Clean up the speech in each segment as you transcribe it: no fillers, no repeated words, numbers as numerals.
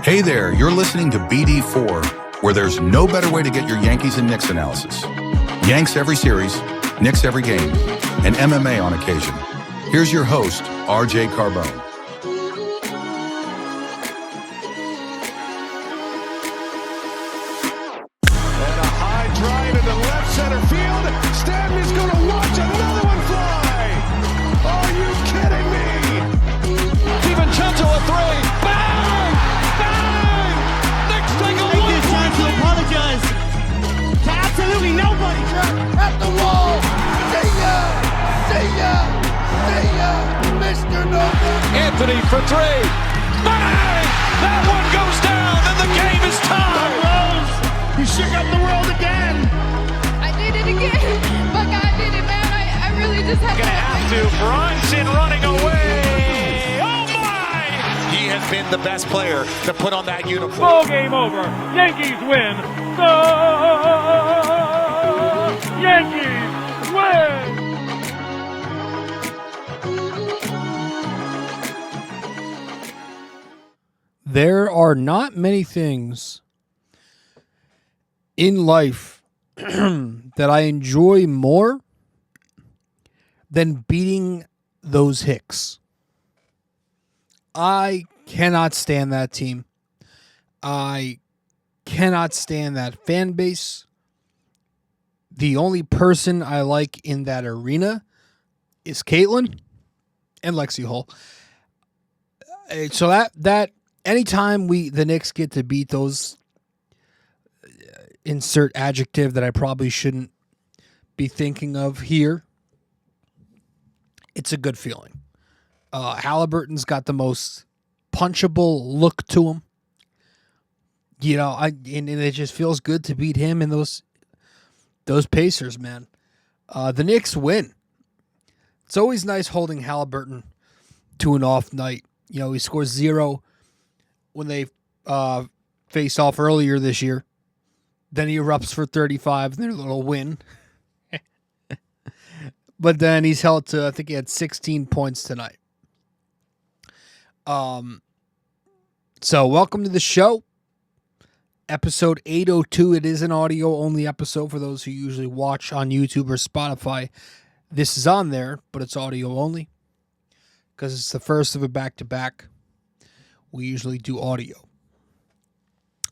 Hey there, you're listening to BD4, where there's no better way to get your Yankees and Knicks analysis. Yanks every series, Knicks every game, and MMA on occasion. Here's your host, RJ Carbone. And a high drive into left center field. Stanley's going to watch another one fly. Are you kidding me? DiVincenzo a three. Bang! Bang! Knicks take a Take this time to apologize to absolutely nobody. At the wall. See ya! See ya! See ya! Mr. Nova. Anthony for three. Bang! That one goes down and the game is tied. Rose, you shook up the world again. I did it again. My God did it, man. I really just had Gonna have to. Brunson running away. Oh my! He has been the best player to put on that uniform. Ball game over. Yankees win. The Yankees win. There are not many things in life that I enjoy more than beating those Hicks. I cannot stand that team. I cannot stand that fan base. The only person I like in that arena is Caitlin and Lexi Hull. So that anytime the Knicks get to beat those, insert adjective that I probably shouldn't be thinking of here, it's a good feeling. Halliburton's got the most punchable look to him. You know, and it just feels good to beat him and those Pacers, man. The Knicks win. It's always nice holding Halliburton to an off night. You know, he scores 0 when they faced off earlier this year. Then he erupts for 35 in their little win. But then he's held to, I think he had 16 points tonight. So welcome to the show. Episode 802. It is an audio-only episode for those who usually watch on YouTube or Spotify. This is on there, but it's audio only because it's the first of a back-to-back. We usually do audio.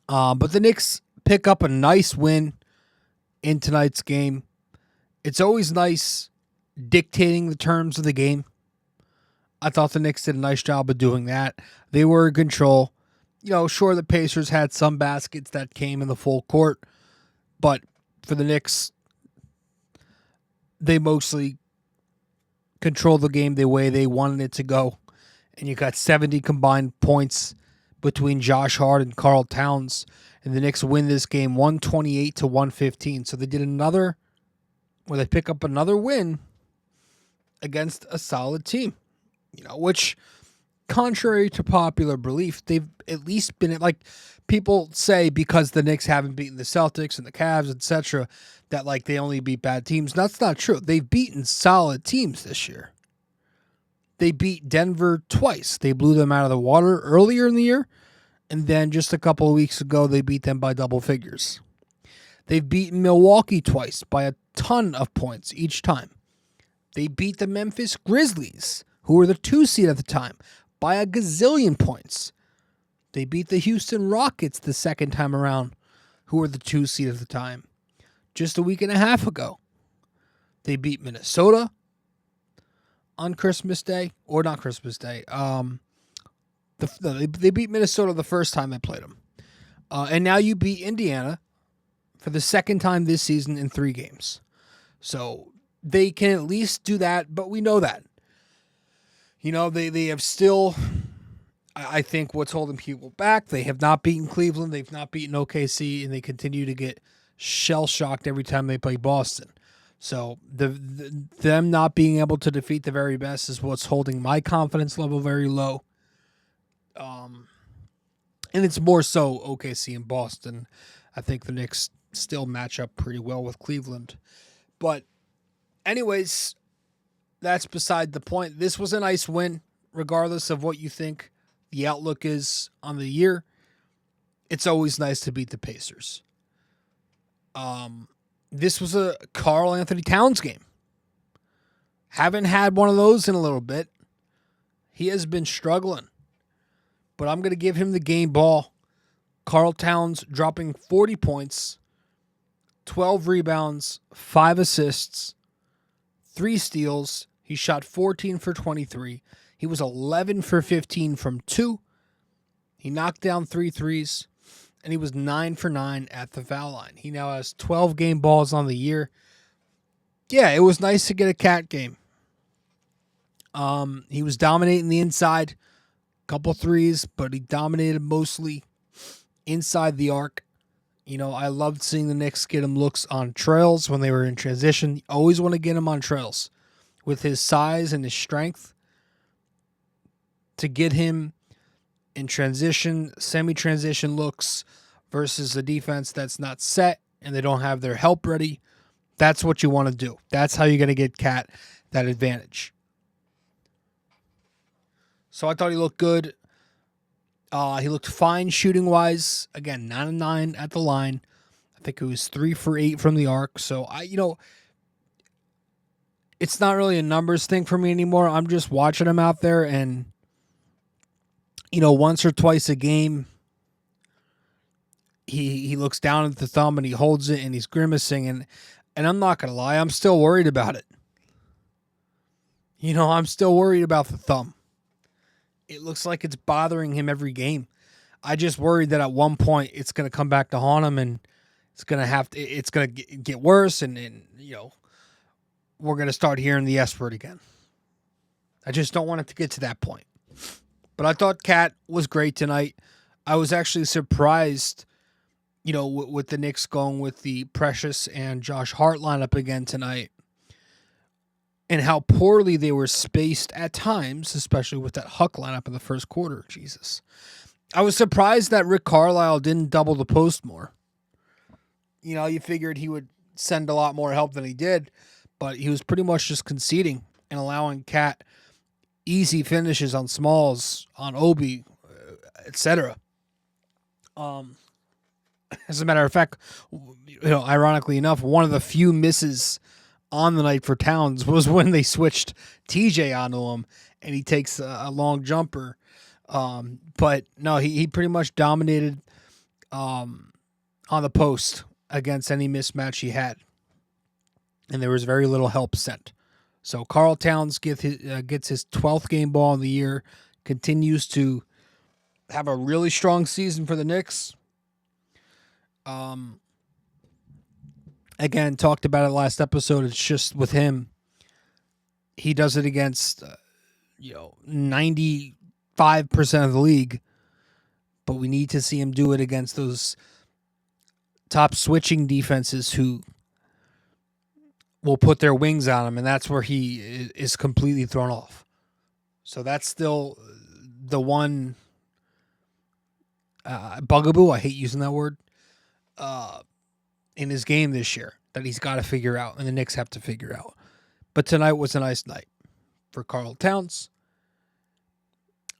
But the Knicks pick up a nice win in tonight's game. It's always nice dictating the terms of the game. I thought the Knicks did a nice job of doing that. They were in control. You know, sure, the Pacers had some baskets that came in the full court, but for the Knicks, they mostly controlled the game the way they wanted it to go. And you got 70 combined points between Josh Hart and Karl Towns. And the Knicks win this game 128-115. So they did they pick up another win against a solid team. You know, which, contrary to popular belief, they've at least been, like people say, because the Knicks haven't beaten the Celtics and the Cavs, etc., that like they only beat bad teams. That's not true. They've beaten solid teams this year. They beat Denver twice. They blew them out of the water earlier in the year, and then just a couple of weeks ago, they beat them by double figures. They've beaten Milwaukee twice by a ton of points each time. They beat the Memphis Grizzlies, who were the 2 seed at the time, by a gazillion points. They beat the Houston Rockets the second time around, who were the 2 seed at the time, just a week and a half ago. They beat Minnesota on Christmas Day, or not Christmas Day. They beat Minnesota the first time they played them. And now you beat Indiana for the second time this season in 3 games. So they can at least do that, but we know that. You know, they have still, I think what's holding people back, they have not beaten Cleveland, they've not beaten OKC, and they continue to get shell-shocked every time they play Boston. So them not being able to defeat the very best is what's holding my confidence level very low. And it's more so OKC and Boston. I think the Knicks still match up pretty well with Cleveland. But anyways, that's beside the point. This was a nice win, regardless of what you think the outlook is on the year. It's always nice to beat the Pacers. This was a Karl Anthony Towns game. Haven't had one of those in a little bit. He has been struggling. But I'm going to give him the game ball. Karl Towns dropping 40 points, 12 rebounds, 5 assists, 3 steals. He shot 14 for 23. He was 11 for 15 from 2. He knocked down 3 threes, and he was 9 for 9 at the foul line. He now has 12 game balls on the year. Yeah, it was nice to get a cat game. He was dominating the inside, couple threes, but he dominated mostly inside the arc. You know, I loved seeing the Knicks get him looks on trails when they were in transition. You always want to get him on trails with his size and his strength to get him in transition, semi-transition looks versus a defense that's not set and they don't have their help ready. That's what you want to do. That's how you're going to get Cat that advantage. So I thought he looked good. He looked fine shooting-wise. Again, 9 of 9 at the line. I think it was 3 for 8 from the arc. So, it's not really a numbers thing for me anymore. I'm just watching him out there and, once or twice a game, he looks down at the thumb and he holds it and he's grimacing. And I'm not going to lie, I'm still worried about it. I'm still worried about the thumb. It looks like it's bothering him every game. I just worried that at one point it's going to come back to haunt him and it's going to get worse and we're going to start hearing the S word again. I just don't want it to get to that point. But I thought Cat was great tonight. I was actually surprised, with the Knicks going with the Precious and Josh Hart lineup again tonight. And how poorly they were spaced at times, especially with that Huck lineup in the first quarter. Jesus. I was surprised that Rick Carlisle didn't double the post more. You figured he would send a lot more help than he did, but he was pretty much just conceding and allowing Cat easy finishes on smalls, on Obi, etc. As a matter of fact, ironically enough, one of the few misses on the night for Towns was when they switched TJ onto him and he takes a long jumper. But no, he pretty much dominated on the post against any mismatch he had. And there was very little help sent. So Karl Towns gets his 12th game ball in the year, continues to have a really strong season for the Knicks. Again, talked about it last episode. It's just with him, he does it against 95% of the league, but we need to see him do it against those top switching defenses who will put their wings on him, and that's where he is completely thrown off. So that's still the one bugaboo. I hate using that word. In his game this year that he's got to figure out and the Knicks have to figure out. But tonight was a nice night for Karl Towns.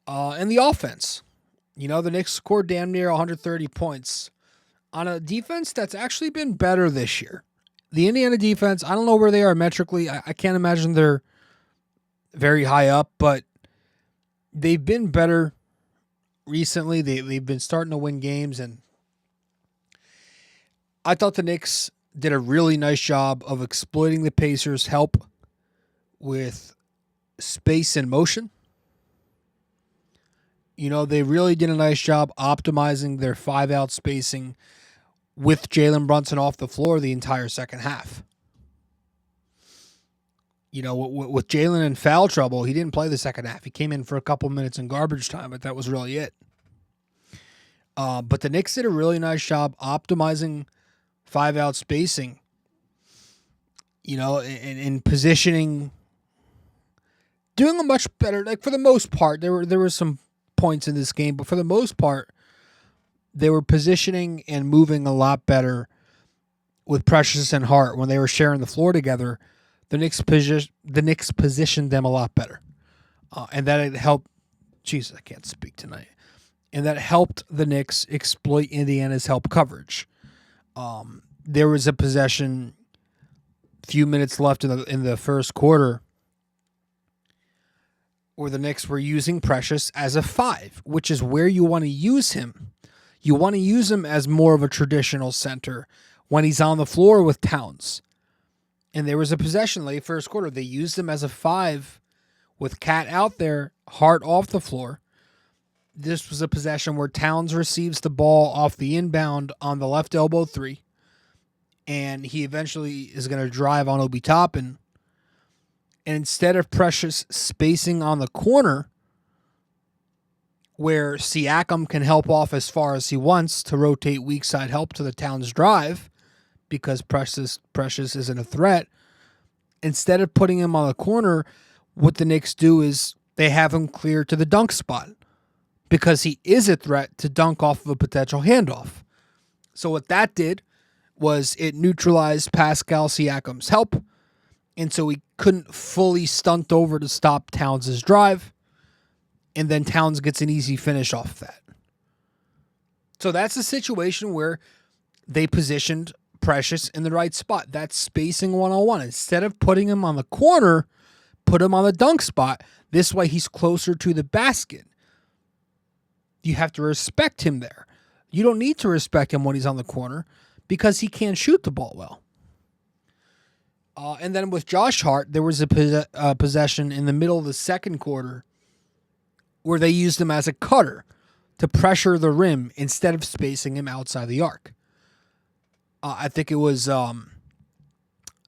And the offense. The Knicks scored damn near 130 points on a defense that's actually been better this year. The Indiana defense, I don't know where they are metrically. I can't imagine they're very high up, but they've been better recently. They've been starting to win games, and I thought the Knicks did a really nice job of exploiting the Pacers' help with space and motion. They really did a nice job optimizing their 5-out spacing with Jalen Brunson off the floor the entire second half. With Jalen in foul trouble, he didn't play the second half. He came in for a couple minutes in garbage time, but that was really it. But the Knicks did a really nice job optimizing 5-out spacing, in positioning, doing a much better, for the most part. There were some points in this game, but for the most part, they were positioning and moving a lot better with Precious and Hart when they were sharing the floor together. the Knicks positioned them a lot better. And that it helped. Jesus, I can't speak tonight. And that helped the Knicks exploit Indiana's help coverage. There was a possession, few minutes left in the first quarter, where the Knicks were using Precious as a 5, which is where you want to use him. You want to use him as more of a traditional center when he's on the floor with Towns. And there was a possession late first quarter. They used him as a 5 with Cat out there, Hart off the floor. This was a possession where Towns receives the ball off the inbound on the left elbow 3. And he eventually is going to drive on Obi Toppin. And instead of Precious spacing on the corner, where Siakam can help off as far as he wants to rotate weak side help to the Towns drive, because Precious isn't a threat, instead of putting him on the corner, what the Knicks do is they have him clear to the dunk spot, because he is a threat to dunk off of a potential handoff. So what that did was it neutralized Pascal Siakam's help, and so he couldn't fully stunt over to stop Towns' drive, and then Towns gets an easy finish off of that. So that's a situation where they positioned Precious in the right spot. That's spacing 1-on-1. Instead of putting him on the corner, put him on the dunk spot. This way he's closer to the basket. You have to respect him there. You don't need to respect him when he's on the corner because he can't shoot the ball well. And then with Josh Hart, there was a possession in the middle of the second quarter where they used him as a cutter to pressure the rim instead of spacing him outside the arc. I think it was, I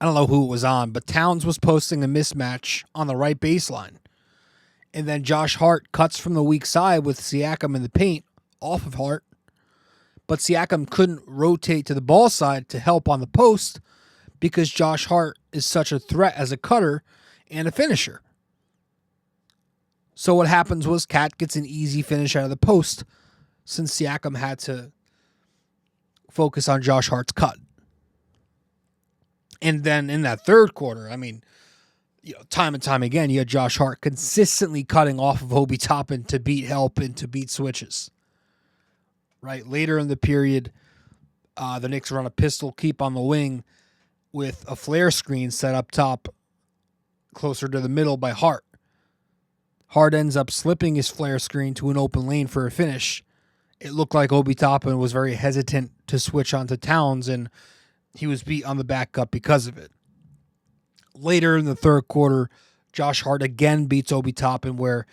don't know who it was on, but Towns was posting a mismatch on the right baseline. And then Josh Hart cuts from the weak side with Siakam in the paint off of Hart. But Siakam couldn't rotate to the ball side to help on the post because Josh Hart is such a threat as a cutter and a finisher. So what happens was Cat gets an easy finish out of the post since Siakam had to focus on Josh Hart's cut. And then in that third quarter, I mean, time and time again, you had Josh Hart consistently cutting off of Obi Toppin to beat help and to beat switches. Right, later in the period, the Knicks run a pistol keep on the wing with a flare screen set up top closer to the middle by Hart. Hart ends up slipping his flare screen to an open lane for a finish. It looked like Obi Toppin was very hesitant to switch onto Towns, and he was beat on the back cut because of it. Later in the third quarter, Josh Hart again beats Obi Toppin, where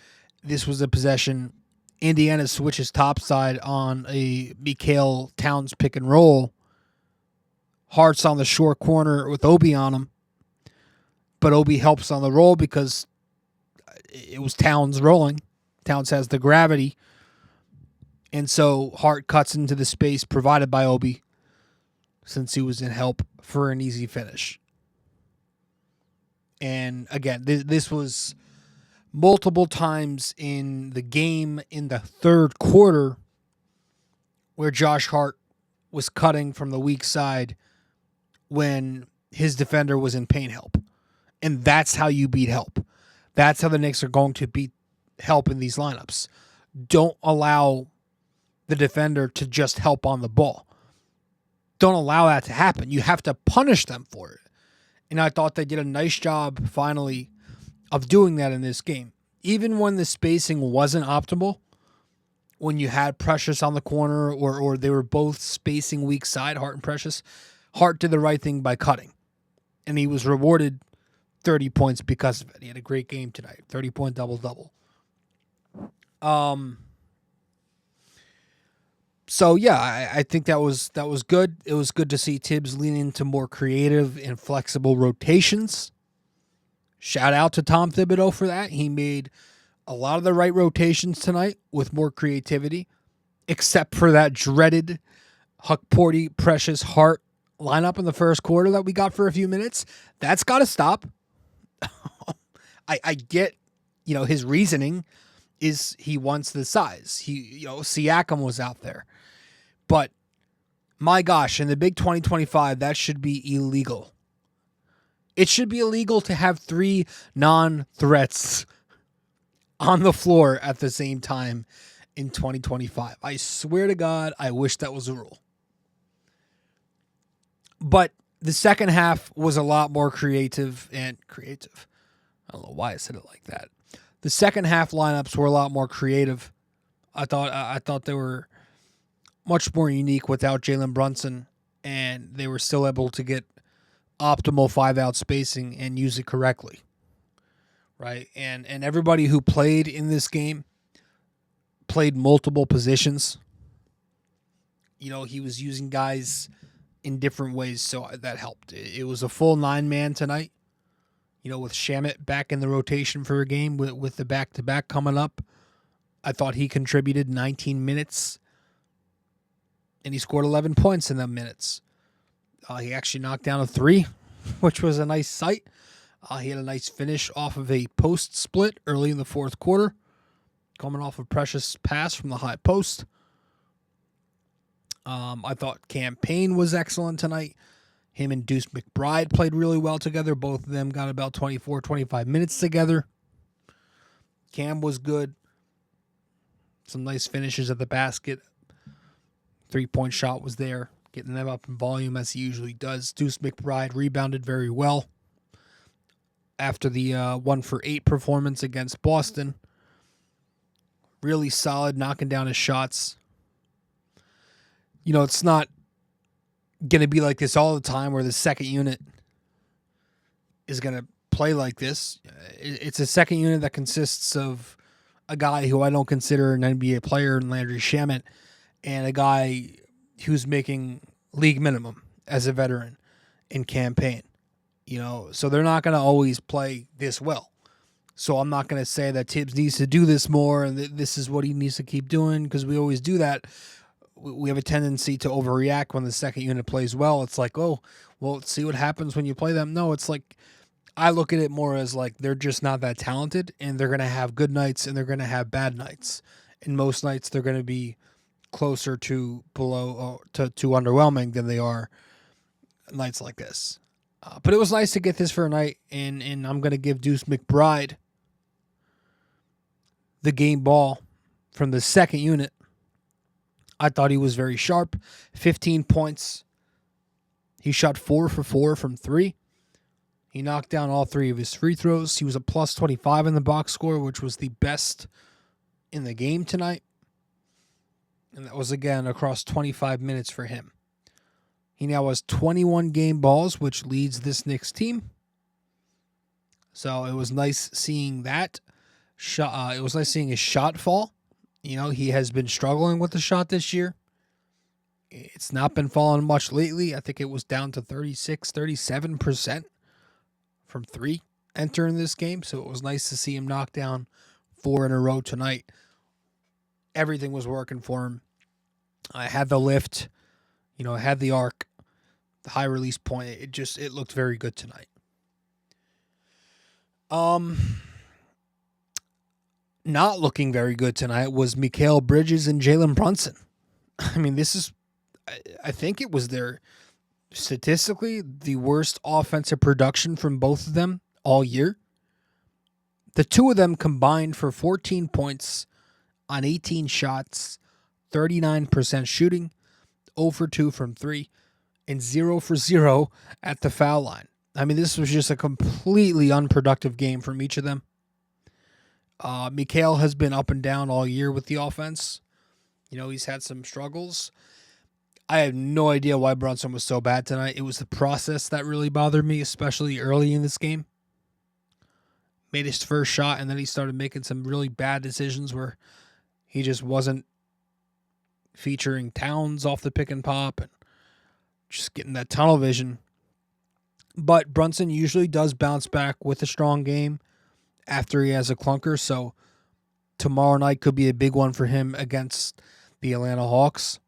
this was a possession. Indiana switches topside on a Mikhail Towns pick and roll. Hart's on the short corner with Obi on him, but Obi helps on the roll because it was Towns rolling. Towns has the gravity. And so Hart cuts into the space provided by Obi since he was in help for an easy finish. And again, this was multiple times in the game in the third quarter where Josh Hart was cutting from the weak side when his defender was in paint help. And that's how you beat help. That's how the Knicks are going to beat help in these lineups. Don't allow the defender to just help on the ball. Don't allow that to happen. You have to punish them for it. And I thought they did a nice job, finally, of doing that in this game. Even when the spacing wasn't optimal, when you had Precious on the corner or they were both spacing weak side, Hart and Precious, Hart did the right thing by cutting. And he was rewarded 30 points because of it. He had a great game tonight. 30-point double-double. So yeah, I think that was good. It was good to see Tibbs lean into more creative and flexible rotations. Shout out to Tom Thibodeau for that. He made a lot of the right rotations tonight with more creativity, except for that dreaded Huck Porty, Precious, Hart lineup in the first quarter that we got for a few minutes. That's got to stop. I get, his reasoning is he wants the size. Siakam was out there. But my gosh, in the Big 2025, that should be illegal. It should be illegal to have 3 non-threats on the floor at the same time in 2025. I swear to God, I wish that was a rule. But the second half was a lot more creative. I don't know why I said it like that. The second half lineups were a lot more creative. I thought they were much more unique without Jalen Brunson, and they were still able to get optimal 5-out spacing and use it correctly. Right? And everybody who played in this game played multiple positions. He was using guys in different ways, so that helped. It was a full 9-man tonight. With Shamet back in the rotation for a game with the back-to-back coming up. I thought he contributed 19 minutes, and he scored 11 points in them minutes. He actually knocked down a 3, which was a nice sight. He had a nice finish off of a post split early in the fourth quarter, coming off a precious pass from the high post. I thought Campaign was excellent tonight. Him and Deuce McBride played really well together. Both of them got about 24, 25 minutes together. Cam was good. Some nice finishes at the basket. 3-point shot was there, getting them up in volume as he usually does. Deuce McBride rebounded very well after the 1-for-8 performance against Boston. Really solid, knocking down his shots. It's not going to be like this all the time where the second unit is going to play like this. It's a second unit that consists of a guy who I don't consider an NBA player in Landry Shamet and a guy who's making league minimum as a veteran in Campaign. So they're not going to always play this well. So I'm not going to say that Tibbs needs to do this more and this is what he needs to keep doing, because we always do that. We have a tendency to overreact when the second unit plays well. It's like, oh, well, let's see what happens when you play them. No, it's like, I look at it more as like they're just not that talented, and they're going to have good nights and they're going to have bad nights. And most nights they're going to be closer to below to underwhelming than they are nights like this. But it was nice to get this for a night, and I'm going to give Deuce McBride the game ball from the second unit. I thought he was very sharp. 15 points. He shot 4 for 4 from 3. He knocked down all 3 of his free throws. He was a plus 25 in the box score, which was the best in the game tonight. And that was, again, across 25 minutes for him. He now has 21 game balls, which leads this Knicks team. So it was nice seeing that. It was nice seeing his shot fall. He has been struggling with the shot this year. It's not been falling much lately. I think it was down to 36, 37% from 3 entering this game. So it was nice to see him knock down 4 in a row tonight. Everything was working for him. I had the lift, I had the arc, the high release point. It looked very good tonight. Not looking very good tonight was Mikal Bridges and Jalen Brunson. I mean, I think it was statistically the worst offensive production from both of them all year. The two of them combined for 14 points on 18 shots, 39% shooting, 0 for 2 from 3, and 0 for 0 at the foul line. I mean, this was just a completely unproductive game from each of them. Mikal has been up and down all year with the offense. He's had some struggles. I have no idea why Brunson was so bad tonight. It was the process that really bothered me, especially early in this game. Made his first shot, and then he started making some really bad decisions where he just wasn't featuring Towns off the pick and pop and just getting that tunnel vision. But Brunson usually does bounce back with a strong game after he has a clunker, so tomorrow night could be a big one for him against the Atlanta Hawks.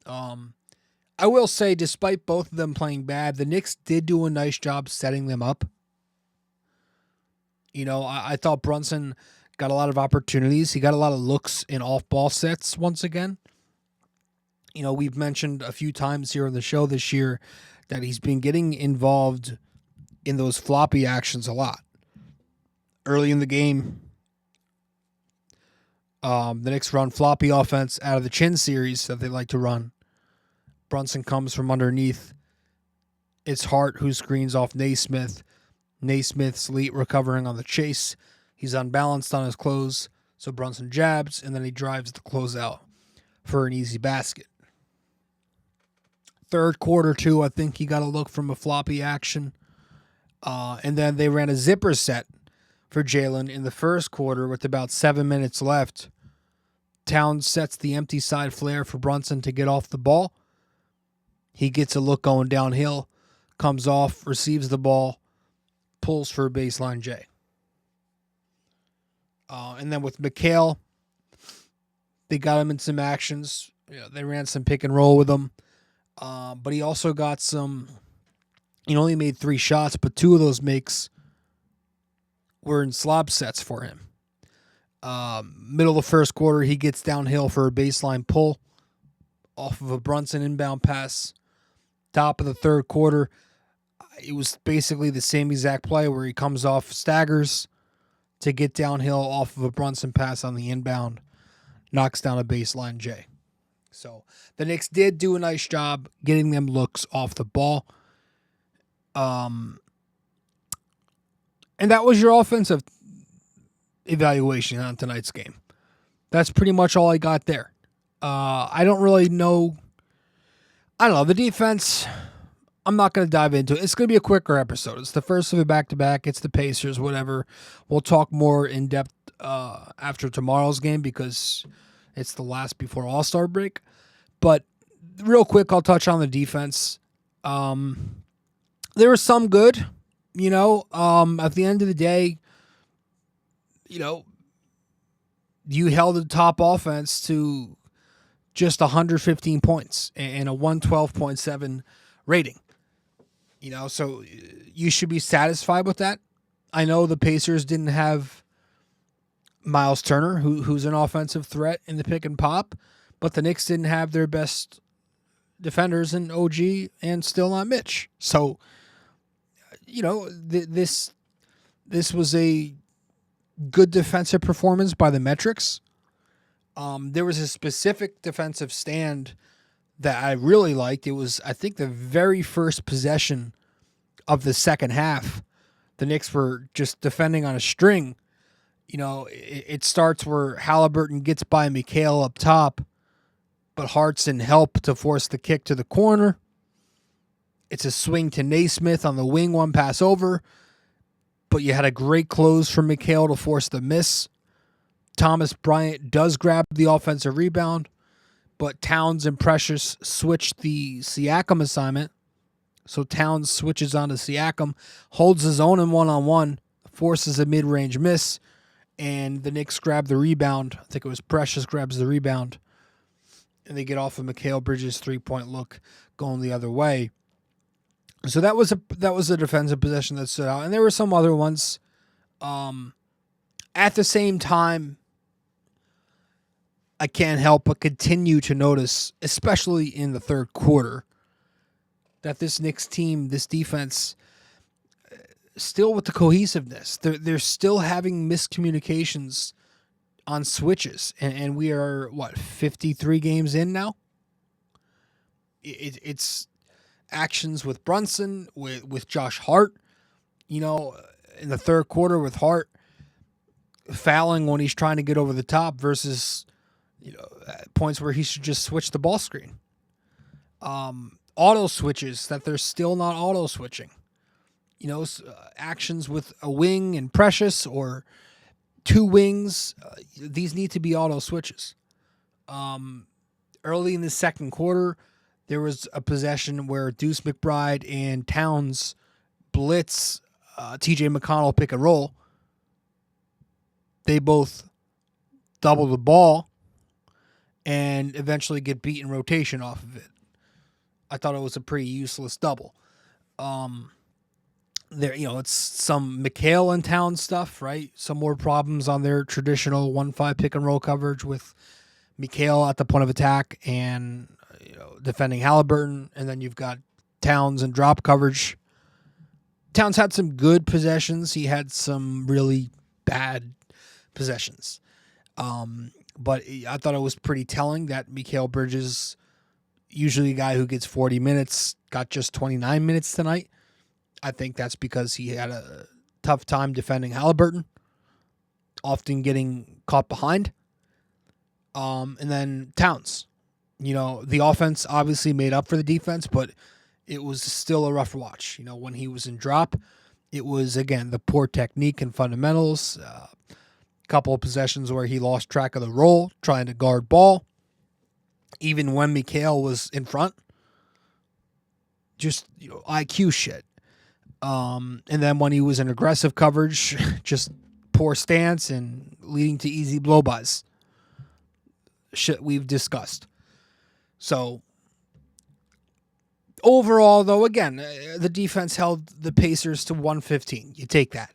I will say, despite both of them playing bad, the Knicks did do a nice job setting them up. I thought Brunson got a lot of opportunities. He got a lot of looks in off-ball sets once again. We've mentioned a few times here on the show this year that he's been getting involved in those floppy actions a lot. Early in the game, the Knicks run floppy offense out of the chin series that they like to run. Brunson comes from underneath. It's Hart who screens off Naismith. Naismith's late recovering on the chase. He's unbalanced on his close, so Brunson jabs, and then he drives the closeout for an easy basket. Third quarter, too, I think he got a look from a floppy action. And then they ran a zipper set for Jalen in the first quarter with about 7 minutes left. Towns sets the empty side flare for Brunson to get off the ball. He gets a look going downhill, comes off, receives the ball, pulls for a baseline J. And then with McHale, they got him in some actions. They ran some pick and roll with him. But he also got some, he only made 3 shots, but 2 of those makes were in slob sets for him. Middle of the first quarter, he gets downhill for a baseline pull off of a Brunson inbound pass. Top of the third quarter, it was basically the same exact play where he comes off staggers to get downhill off of a Brunson pass on the inbound, knocks down a baseline J. So the Knicks did do a nice job getting them looks off the ball. And that was your offensive evaluation on tonight's game. That's pretty much all I got there. I don't really know. I don't know. The defense, I'm not going to dive into it. It's going to be a quicker episode. It's the first of a back-to-back. It's the Pacers, whatever. We'll talk more in depth after tomorrow's game because it's the last before All-Star break. But real quick, I'll touch on the defense. There was some good, at the end of the day, you held the top offense to just 115 points and a 112.7 rating. So you should be satisfied with that. I know the Pacers didn't have Miles Turner, who's an offensive threat in the pick and pop, but the Knicks didn't have their best defenders in OG and still not Mitch. So, this was a good defensive performance by the metrics. There was a specific defensive stand that I really liked. It was, I think, the very first possession of the second half. The Knicks were just defending on a string. It starts where Halliburton gets by McHale up top, but Hart's in help to force the kick to the corner. It's a swing to Naismith on the wing, one pass over, but you had a great close from McHale to force the miss. Thomas Bryant does grab the offensive rebound, but Towns and Precious switch the Siakam assignment. So Towns switches on to Siakam, holds his own in one-on-one, forces a mid-range miss, and the Knicks grab the rebound. I think it was Precious grabs the rebound, and they get off of Mikal Bridges' three-point look going the other way. So that was a defensive possession that stood out, and there were some other ones. At the same time, I can't help but continue to notice, especially in the third quarter, that this Knicks team, this defense, still with the cohesiveness, they're still having miscommunications on switches, and we are 53 games in now. It's actions with Brunson, with Josh Hart, in the third quarter with Hart fouling when he's trying to get over the top versus points where he should just switch the ball screen. Auto switches that they're still not auto switching. Actions with a wing and Precious or two wings. These need to be auto switches. Early in the second quarter, there was a possession where Deuce McBride and Towns blitz TJ McConnell pick and roll. They both double the ball and eventually get beat in rotation off of it. I thought it was a pretty useless double. It's some McHale and Towns stuff, right? Some more problems on their traditional 1-5 pick and roll coverage with McHale at the point of attack and defending Halliburton, and then you've got Towns and drop coverage. Towns had some good possessions. He had some really bad possessions. But I thought it was pretty telling that Mikal Bridges, usually a guy who gets 40 minutes, got just 29 minutes tonight. I think that's because he had a tough time defending Halliburton, often getting caught behind. And then Towns. The offense obviously made up for the defense, but it was still a rough watch. When he was in drop, it was, again, the poor technique and fundamentals. Couple of possessions where he lost track of the roll, trying to guard ball. Even when Mikal was in front. Just, IQ shit. And then when he was in aggressive coverage, just poor stance and leading to easy blow-bys. Shit we've discussed. So, overall, though, again, the defense held the Pacers to 115. You take that.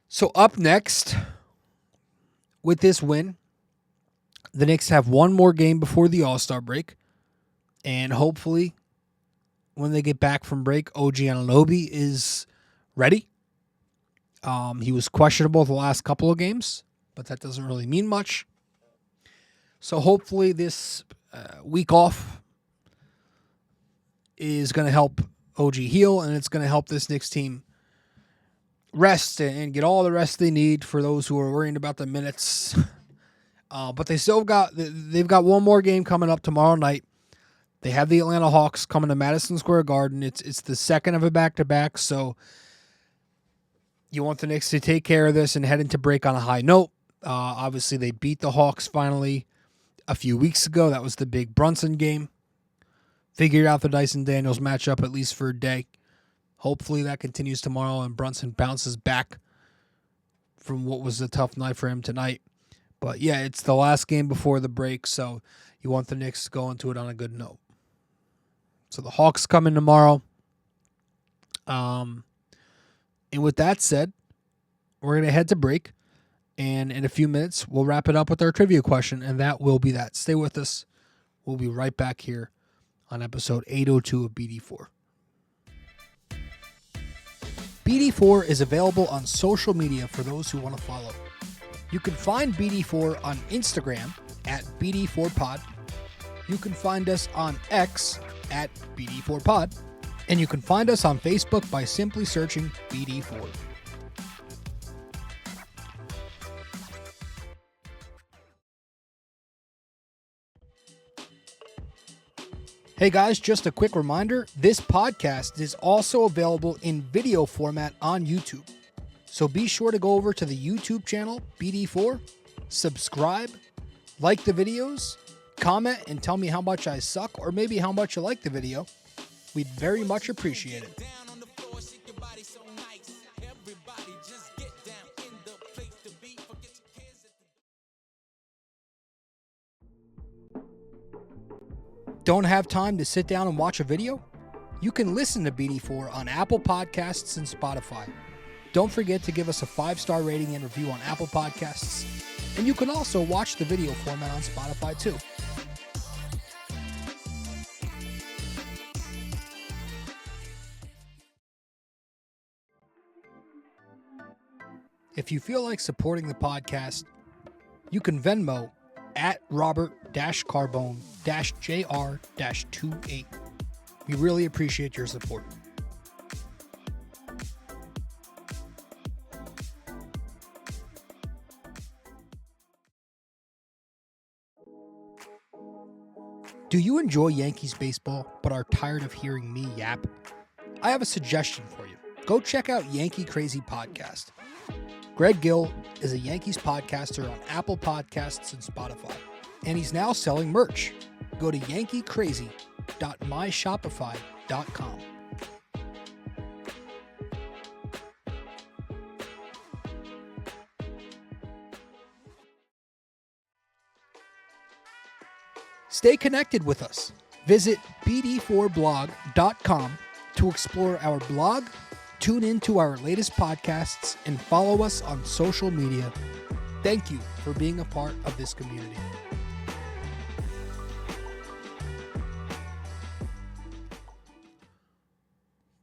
So up next, with this win, the Knicks have one more game before the All-Star break. And hopefully, when they get back from break, OG Anunoby is ready. He was questionable the last couple of games, but that doesn't really mean much. So hopefully this week off is going to help OG heal, and it's going to help this Knicks team rest and get all the rest they need for those who are worrying about the minutes. But they've got one more game coming up tomorrow night. They have the Atlanta Hawks coming to Madison Square Garden. It's the second of a back-to-back, so you want the Knicks to take care of this and head into break on a high note. Obviously, they beat the Hawks finally a few weeks ago. That was the big Brunson game. Figured out the Dyson Daniels matchup, at least for a day. Hopefully that continues tomorrow and Brunson bounces back from what was a tough night for him tonight. But yeah, it's the last game before the break, so you want the Knicks to go into it on a good note. So the Hawks come in tomorrow. And with that said, we're going to head to break. And in a few minutes, we'll wrap it up with our trivia question, and that will be that. Stay with us. We'll be right back here on episode 802 of BD4. BD4 is available on social media for those who want to follow. You can find BD4 on Instagram at BD4Pod. You can find us on X at BD4Pod. And you can find us on Facebook by simply searching BD4. Hey guys, just a quick reminder, this podcast is also available in video format on YouTube. So be sure to go over to the YouTube channel, BD4, subscribe, like the videos, comment and tell me how much I suck or maybe how much you like the video. We'd very much appreciate it. Don't have time to sit down and watch a video? You can listen to BD4 on Apple Podcasts and Spotify. Don't forget to give us a 5-star rating and review on Apple Podcasts. And you can also watch the video format on Spotify too. If you feel like supporting the podcast, you can Venmo at Robert-Carbone-JR-28. We really appreciate your support. Do you enjoy Yankees baseball but are tired of hearing me yap? I have a suggestion for you. Go check out Yankee Crazy Podcast. Greg Gill is a Yankees podcaster on Apple Podcasts and Spotify, and he's now selling merch. Go to yankeecrazy.myshopify.com. Stay connected with us. Visit BD4blog.com to explore our blog, tune into our latest podcasts, and follow us on social media. Thank you for being a part of this community.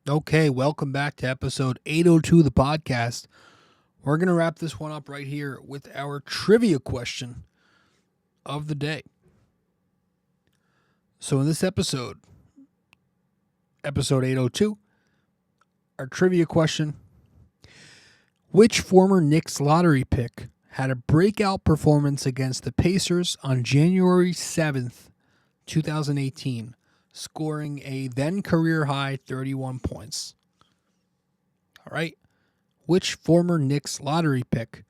Okay, welcome back to episode 802 of the podcast. We're going to wrap this one up right here with our trivia question of the day. So in this episode 802, our trivia question: which former Knicks lottery pick had a breakout performance against the Pacers on January 7th, 2018, scoring a then career-high 31 points? All right. Which former Knicks lottery pick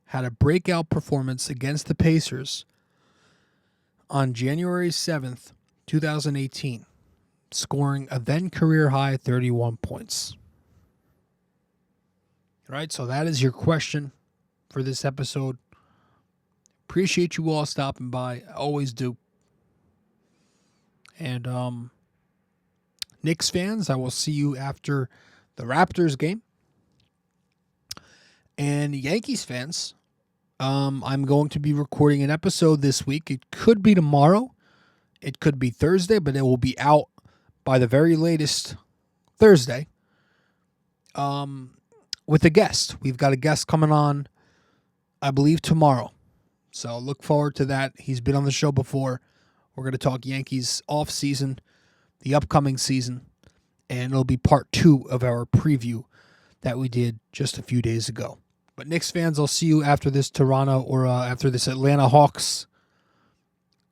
had a breakout performance against the Pacers on January 7th, 2018, scoring a then career-high 31 points? All right, so that is your question for this episode. Appreciate you all stopping by. I always do. And Knicks fans, I will see you after the Raptors game. And Yankees fans, I'm going to be recording an episode this week. It could be tomorrow. It could be Thursday, but it will be out by the very latest Thursday. With a guest. We've got a guest coming on, I believe, tomorrow. So look forward to that. He's been on the show before. We're going to talk Yankees off season, the upcoming season, and it'll be part 2 of our preview that we did just a few days ago. But Knicks fans, I'll see you after this Toronto or after this Atlanta Hawks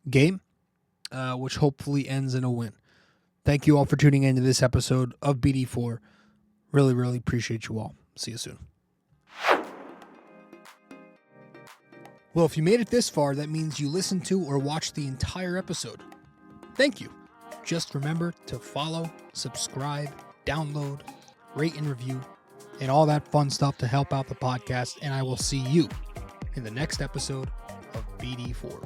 game, which hopefully ends in a win. Thank you all for tuning in to this episode of BD4. Really, really appreciate you all. See you soon. Well, if you made it this far, that means you listened to or watched the entire episode. Thank you. Just remember to follow, subscribe, download, rate and review, and all that fun stuff to help out the podcast. And I will see you in the next episode of BD4.